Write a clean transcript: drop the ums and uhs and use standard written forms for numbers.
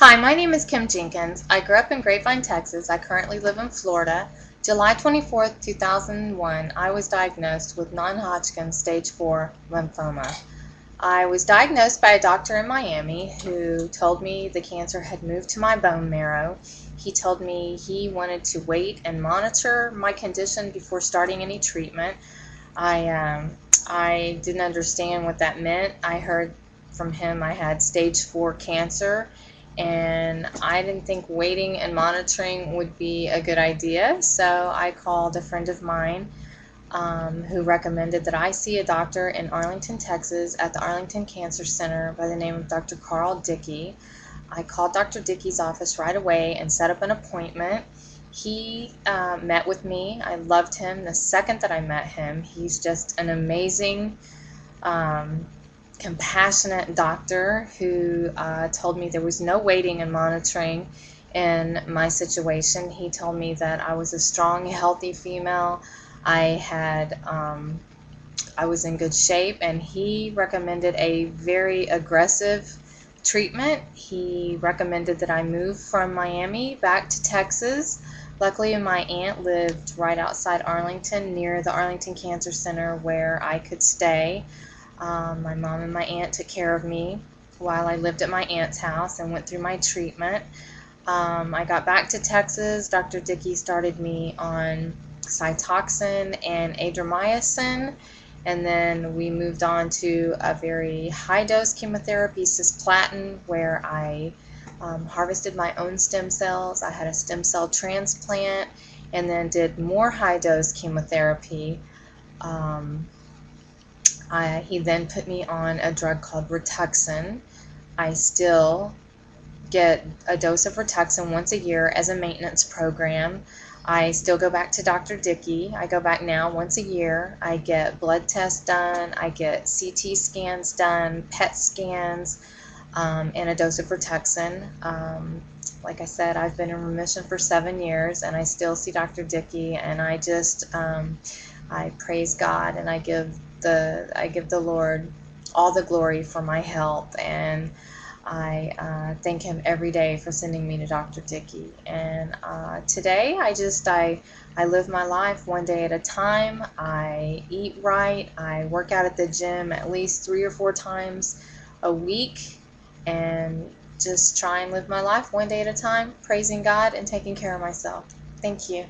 Hi, my name is Kim Jenkins. I grew up in Grapevine, Texas. I currently live in Florida. July 24th, 2001, I was diagnosed with non-Hodgkin's stage 4 lymphoma. I was diagnosed by a doctor in Miami who told me the cancer had moved to my bone marrow. He told me he wanted to wait and monitor my condition before starting any treatment. I didn't understand what that meant. I heard from him I had stage 4 cancer, and I didn't think waiting and monitoring would be a good idea. So I called a friend of mine who recommended that I see a doctor in Arlington, Texas at the Arlington Cancer Center by the name of Dr. Carl Dickey. I called Dr. Dickey's office right away and set up an appointment. He met with me. I loved him the second that I met him. He's just an amazing, compassionate doctor who told me there was no waiting and monitoring in my situation. He told me that I was a strong, healthy female. I was in good shape, and he recommended a very aggressive treatment. He recommended that I move from Miami back to Texas. Luckily, my aunt lived right outside Arlington, near the Arlington Cancer Center, where I could stay. My mom and my aunt took care of me while I lived at my aunt's house and went through my treatment. I got back to Texas. Dr. Dickey started me on Cytoxin and Adriamycin, and then we moved on to a very high-dose chemotherapy, cisplatin, where I harvested my own stem cells. I had a stem cell transplant, and then did more high-dose chemotherapy. He then put me on a drug called Rituxan. I still get a dose of Rituxan once a year as a maintenance program. I still go back to Dr. Dickey. I go back now once a year. I get blood tests done. I get CT scans done, PET scans, and a dose of Rituxan. Like I said, I've been in remission for 7 years, and I still see Dr. Dickey, and I just I praise God, and I give the Lord all the glory for my health, and I thank him every day for sending me to Dr. Dickey. And today I live my life one day at a time. I eat right. I work out at the gym at least 3 or 4 times a week, and just try and live my life one day at a time, praising God and taking care of myself. Thank you.